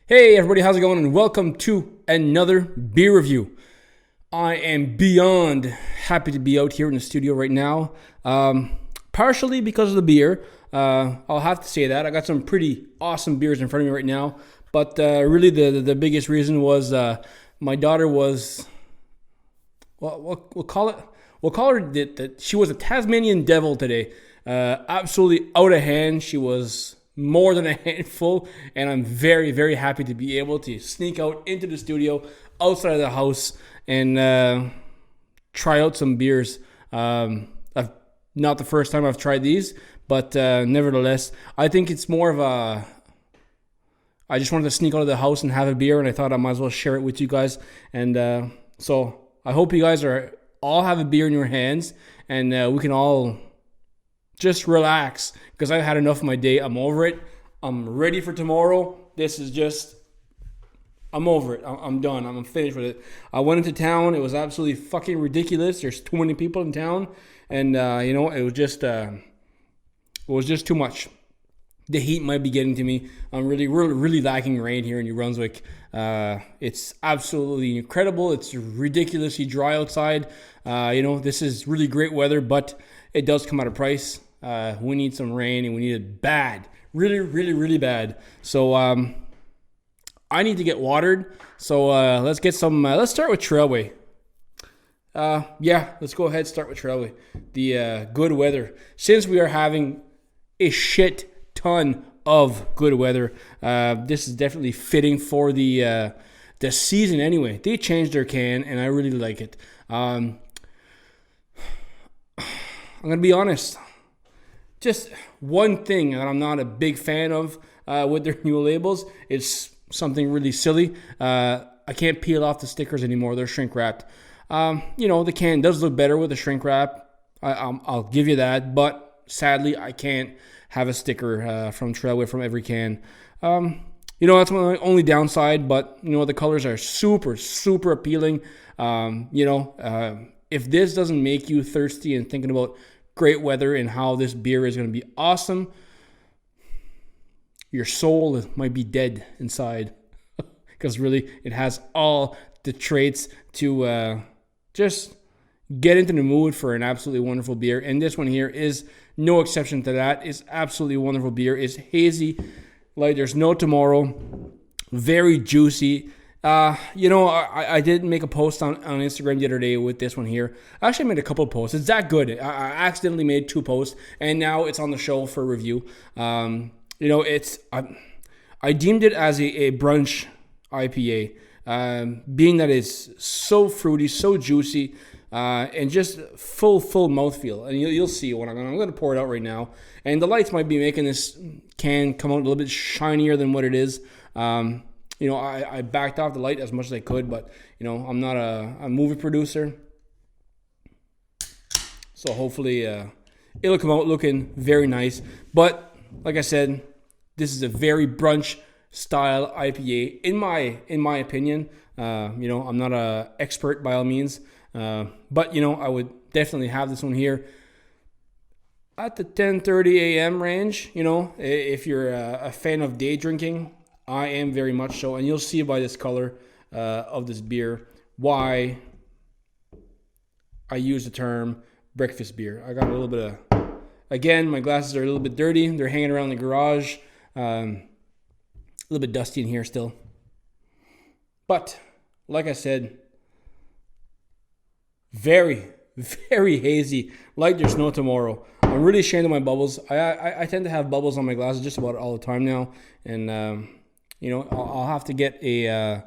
Hey everybody, how's it going? And welcome to another beer review. I am beyond happy to be out here in the studio right now. Partially because of the beer. I'll have to say that. I got some pretty awesome beers in front of me right now. But really the biggest reason was my daughter was, we'll call her that she was a Tasmanian devil today. Absolutely out of hand. She was more than a handful, and I'm very, very happy to be able to sneak out into the studio outside of the house and try out some beers. I've not the first time I've tried these, but nevertheless, I think it's more of a I just wanted to sneak out of the house and have a beer, and I thought I might as well share it with you guys. And so I hope you guys all have a beer in your hands, and we can all just relax, because I've had enough of my day. I'm over it. I'm ready for tomorrow. I'm over it. I'm done. I'm finished with it. I went into town. It was absolutely fucking ridiculous. There's too many people in town, and it was just too much. The heat might be getting to me. I'm really lacking rain here in New Brunswick. It's absolutely incredible. It's ridiculously dry outside. This is really great weather, but it does come at a price. We need some rain, and we need it bad. Really bad. So I need to get watered. So let's get some. Let's start with Trailway. Let's go ahead and start with Trailway. The good weather. Since we are having a shit ton of good weather, this is definitely fitting for the season anyway. They changed their can, and I really like it. I'm going to be honest. Just one thing that I'm not a big fan of with their new labels. It's something really silly. I can't peel off the stickers anymore. They're shrink wrapped. The can does look better with the shrink wrap. I'll give you that. But sadly, I can't have a sticker from Trailway from every can. That's my only downside. But, the colors are super appealing. If this doesn't make you thirsty and thinking about great weather and how this beer is going to be awesome, your soul might be dead inside, because really it has all the traits to just get into the mood for an absolutely wonderful beer. And this one here is no exception to that. It's absolutely wonderful beer. It's hazy, like there's no tomorrow, very juicy. I did make a post on Instagram the other day with this one here. I actually made a couple of posts. It's that good. I accidentally made 2 posts, and now it's on the show for review. I deemed it as a brunch IPA, being that it's so fruity, so juicy, and just full mouthfeel. And you'll see when I'm going to pour it out right now. And the lights might be making this can come out a little bit shinier than what it is. I backed off the light as much as I could, but, I'm not a movie producer. So hopefully it'll come out looking very nice. But like I said, this is a very brunch style IPA in my opinion. I'm not an expert by all means. But, I would definitely have this one here at the 10:30 a.m. range. If you're a fan of day drinking, I am very much so, and you'll see by this color of this beer why I use the term breakfast beer. I got a little bit of, again, my glasses are a little bit dirty. They're hanging around the garage. A little bit dusty in here still. But, like I said, very, very hazy, like there's no tomorrow. I'm really ashamed of my bubbles. I tend to have bubbles on my glasses just about all the time now, and I'll have to get a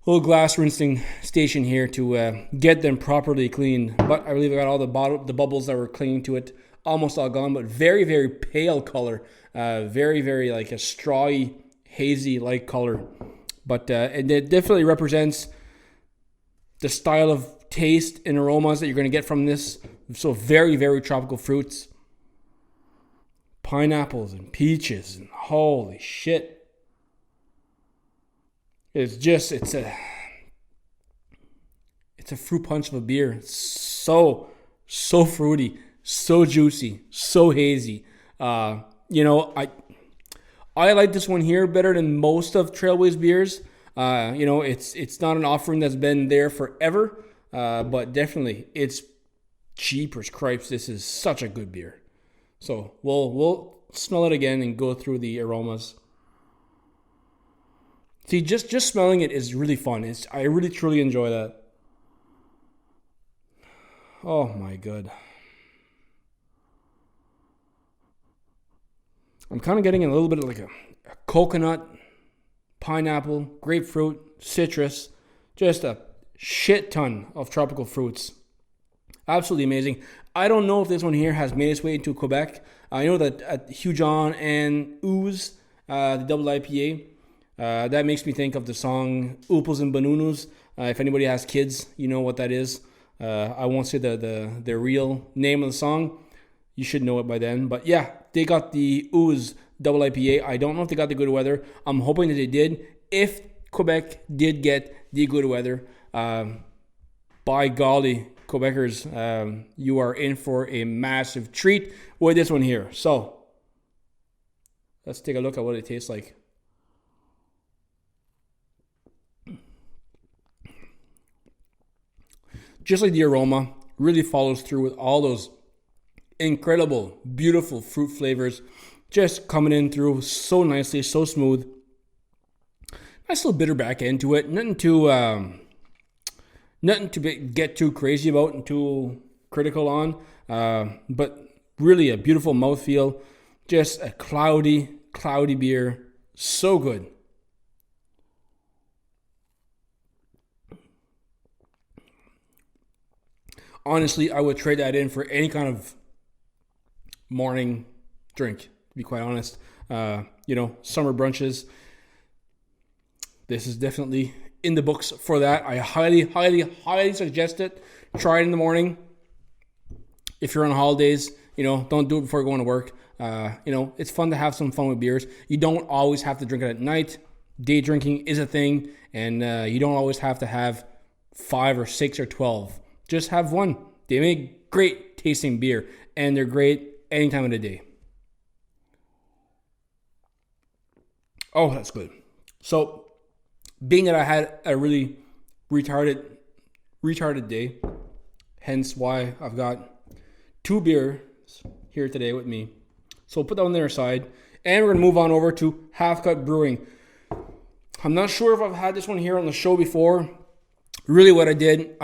little glass rinsing station here to get them properly cleaned. But I believe I got all the bubbles that were clinging to it almost all gone. But very, very pale color, very, very like a strawy, hazy like color. But it definitely represents the style of taste and aromas that you're going to get from this. So very, very tropical fruits, pineapples and peaches, and holy shit. It's a fruit punch of a beer. It's so fruity, so juicy, so hazy. I like this one here better than most of Trailway's beers. It's not an offering that's been there forever, but definitely it's jeepers cripes. This is such a good beer. So we'll smell it again and go through the aromas. See, just smelling it is really fun. I really truly enjoy that. Oh my god. I'm kind of getting a little bit of like a coconut, pineapple, grapefruit, citrus, just a shit ton of tropical fruits. Absolutely amazing. I don't know if this one here has made its way into Quebec. I know that at Hugh John and Ooze, the double IPA, that makes me think of the song Ooples and Banunus. If anybody has kids, you know what that is. I won't say the real name of the song. You should know it by then. But yeah, they got the Ooze double IPA. I don't know if they got the good weather. I'm hoping that they did. If Quebec did get the good weather, by golly, Quebecers, you are in for a massive treat with this one here. So let's take a look at what it tastes like. Just like the aroma, really follows through with all those incredible, beautiful fruit flavors just coming in through so nicely, so smooth. Nice little bitter back end to it. Nothing to get too crazy about and too critical on. But really a beautiful mouthfeel. Just a cloudy beer. So good. Honestly, I would trade that in for any kind of morning drink, to be quite honest. Summer brunches. This is definitely in the books for that. I highly suggest it. Try it in the morning. If you're on holidays, don't do it before going to work. It's fun to have some fun with beers. You don't always have to drink it at night. Day drinking is a thing, and you don't always have to have 5 or 6 or 12. Just have one. They make great tasting beer, and they're great any time of the day. Oh, that's good. So, being that I had a really retarded day, hence why I've got 2 beers here today with me. So put that on their side, and we're going to move on over to Half Cut Brewing. I'm not sure if I've had this one here on the show before. Really what I did,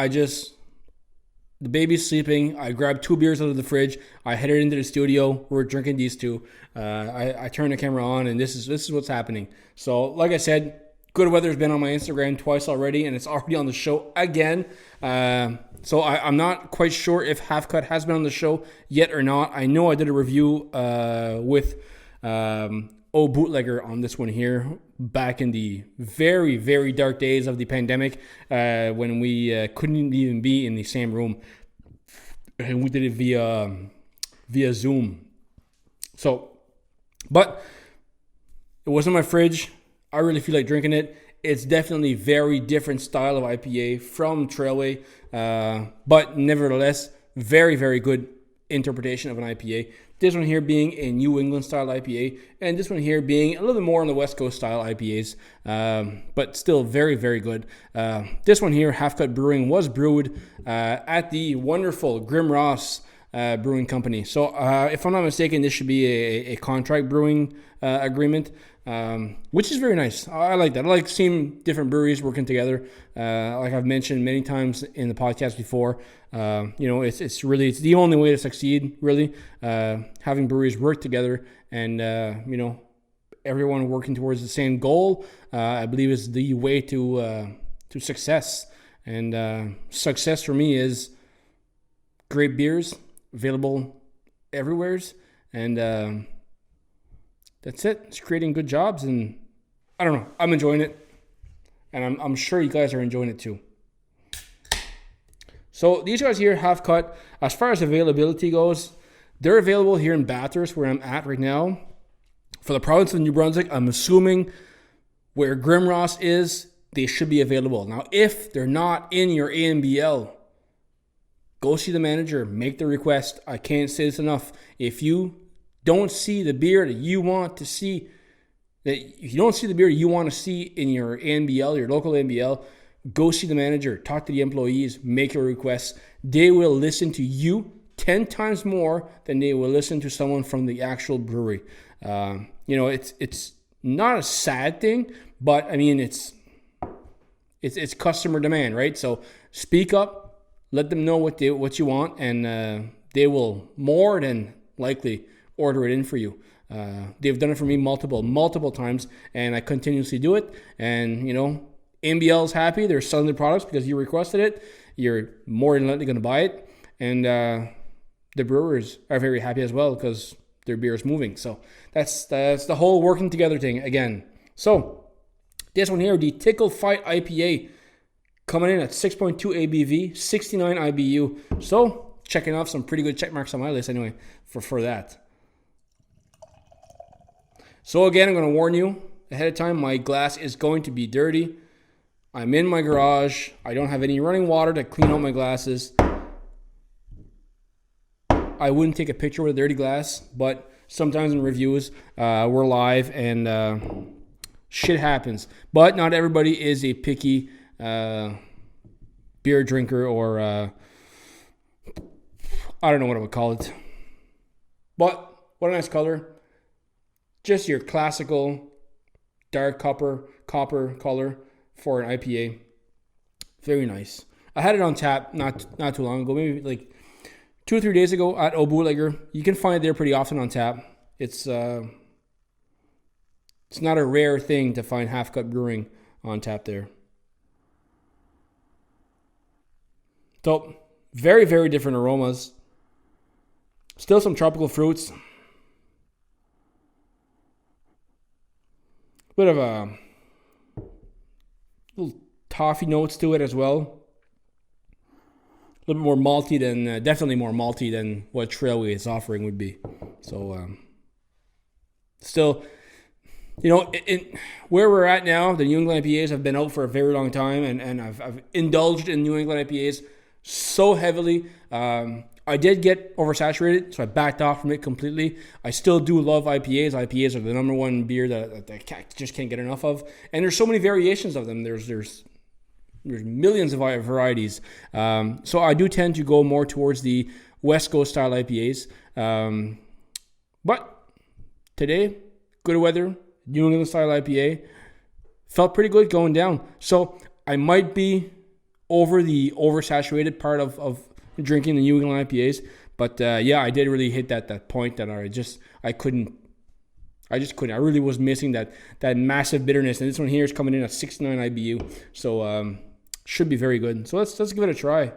the baby's sleeping. I grabbed 2 beers out of the fridge. I headed into the studio. We're drinking these 2. I turned the camera on, and this is what's happening. So, like I said, good weather's been on my Instagram twice already, and it's already on the show again. So I'm not quite sure if Half Cut has been on the show yet or not. I know I did a review with Bootlegger on this one here back in the very, very dark days of the pandemic when we couldn't even be in the same room, and we did it via Zoom. So, but it wasn't my fridge. I really feel like drinking it. It's definitely very different style of IPA from Trailway, but nevertheless, very, very good interpretation of an IPA. This one here being a New England style IPA, and this one here being a little bit more on the West Coast style IPAs, but still very, very good. This one here, Half Cut Brewing, was brewed at the wonderful Grim Ross Brewing Company. So if I'm not mistaken, this should be a contract brewing agreement, which is very nice. I like that. I like seeing different breweries working together. Like I've mentioned many times in the podcast before, it's the only way to succeed, really. Having breweries work together and, everyone working towards the same goal, I believe is the way to success. And success for me is great beers available everywheres, and that's it. It's creating good jobs, and I don't know. I'm enjoying it, and I'm sure you guys are enjoying it too. So these guys here, Half Cut, as far as availability goes, they're available here in Bathurst, where I'm at right now. For the province of New Brunswick, I'm assuming where Grim Ross is, they should be available. Now, if they're not in your AMBL, go see the manager, make the request. I can't say this enough. If you don't see the beer that you want to see, that if you don't see the beer you want to see in your ANBL, your local ANBL, go see the manager, talk to the employees, make your requests. They will listen to you 10 times more than they will listen to someone from the actual brewery. It's not a sad thing, but I mean, it's customer demand, right? So speak up, let them know what you want, and they will more than likely order it in for you. They've done it for me multiple times, and I continuously do it. And NBL is happy; they're selling their products because you requested it. You're more than likely going to buy it, and the brewers are very happy as well because their beer is moving. So that's the whole working together thing again. So this one here, the Tickle Fight IPA, coming in at 6.2 ABV, 69 IBU. So checking off some pretty good check marks on my list anyway for that. So again, I'm going to warn you ahead of time, my glass is going to be dirty. I'm in my garage. I don't have any running water to clean out my glasses. I wouldn't take a picture with a dirty glass, but sometimes in reviews, we're live and shit happens. But not everybody is a picky beer drinker or I don't know what I would call it. But what a nice color. Just your classical dark copper color for an IPA. Very nice. I had it on tap not too long ago, maybe like 2 or 3 days ago at Bootlegger. You can find it there pretty often on tap. It's not a rare thing to find Half Cut Brewing on tap there. So very, very different aromas. Still some tropical fruits. Bit of a little toffee notes to it as well. A little bit more malty than, definitely more malty than what Trailway is offering would be. So, still, where we're at now, the New England IPAs have been out for a very long time, and I've indulged in New England IPAs so heavily. I did get oversaturated, so I backed off from it completely. I still do love IPAs. IPAs are the number one beer that I just can't get enough of. And there's so many variations of them. There's millions of varieties. So I do tend to go more towards the West Coast style IPAs. But today, good weather, New England style IPA. Felt pretty good going down. So I might be over the oversaturated part of drinking the New England IPAs. But I did really hit that point that I just couldn't. I really was missing that massive bitterness. And this one here is coming in at 69 IBU. So should be very good. So let's give it a try.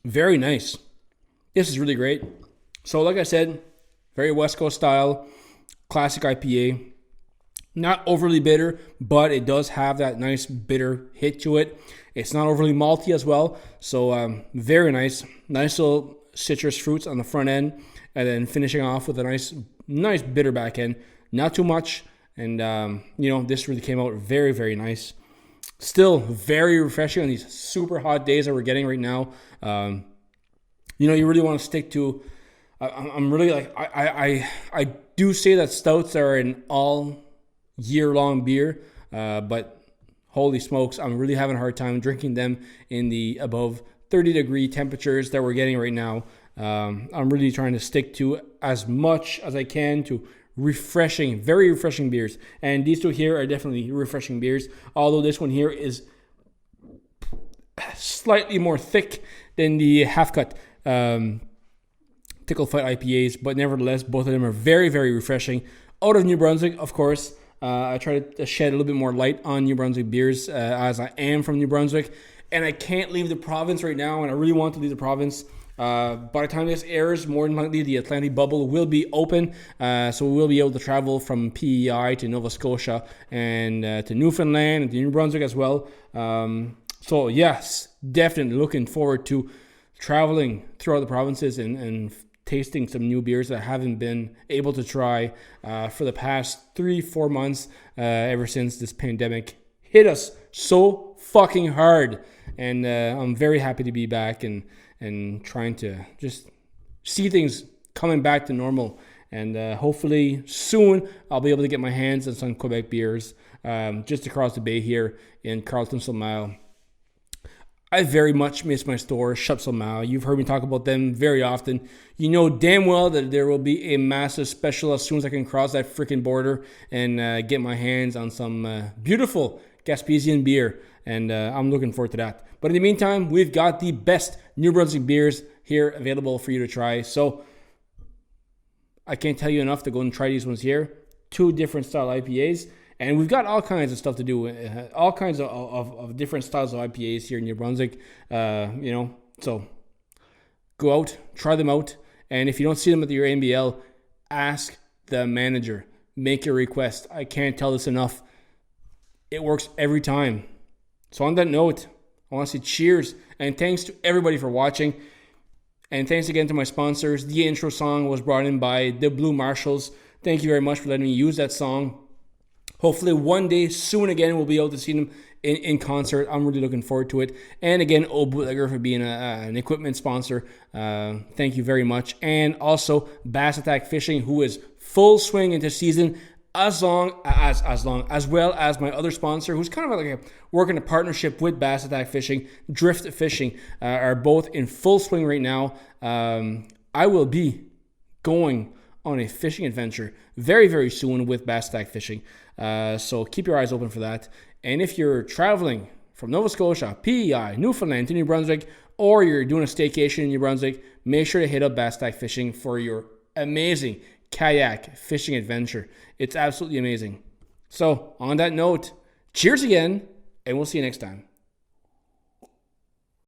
Very nice. This is really great. So like I said, very West Coast style, classic IPA. Not overly bitter, but it does have that nice bitter hit to it. It's not overly malty as well. So very nice. Nice little citrus fruits on the front end. And then finishing off with a nice bitter back end. Not too much. And, this really came out very, very nice. Still very refreshing on these super hot days that we're getting right now. You really want to stick to... I'm really like... I do say that stouts are an all year-long beer, but holy smokes, I'm really having a hard time drinking them in the above 30-degree temperatures that we're getting right now. I'm really trying to stick to as much as I can to very refreshing beers. And these two here are definitely refreshing beers, although this one here is slightly more thick than the half-cut Tickle Fight IPAs, but nevertheless, both of them are very, very refreshing. Out of New Brunswick, of course. I try to shed a little bit more light on New Brunswick beers as I am from New Brunswick. And I can't leave the province right now, and I really want to leave the province. By the time this airs, more than likely the Atlantic bubble will be open. So we will be able to travel from PEI to Nova Scotia and to Newfoundland and to New Brunswick as well. So yes, definitely looking forward to traveling throughout the provinces and tasting some new beers that I haven't been able to try for the past 3-4 months ever since this pandemic hit us so fucking hard. and I'm very happy to be back and trying to just see things coming back to normal. And hopefully soon I'll be able to get my hands on some Quebec beers just across the bay here in Carleton-sur-Mer. I very much miss my store, Shop-sur-Mer. You've heard me talk about them very often. You know damn well that there will be a massive special as soon as I can cross that freaking border and get my hands on some beautiful Gaspésian beer. And I'm looking forward to that. But in the meantime, we've got the best New Brunswick beers here available for you to try. So I can't tell you enough to go and try these ones here. 2 different style IPAs. And we've got all kinds of stuff to do, all kinds of different styles of IPAs here in New Brunswick, so go out, try them out, and if you don't see them at your AMBL, ask the manager, make your request. I can't tell this enough. It works every time. So on that note, I want to say cheers, and thanks to everybody for watching, and thanks again to my sponsors. The intro song was brought in by the Blue Marshalls. Thank you very much for letting me use that song. Hopefully one day, soon again, we'll be able to see them in concert. I'm really looking forward to it. And again, Bootlegger for being an equipment sponsor. Thank you very much. And also Bass Attack Fishing, who is full swing into season, as well as my other sponsor, who's kind of like working a partnership with Bass Attack Fishing, Drift Fishing, are both in full swing right now. I will be going on a fishing adventure very, very soon with Bass Attack Fishing. So keep your eyes open for that. And if you're traveling from Nova Scotia, PEI, Newfoundland to New Brunswick, or you're doing a staycation in New Brunswick, make sure to hit up Bass Attack Fishing for your amazing kayak fishing adventure. It's absolutely amazing. So on that note, cheers again, and we'll see you next time.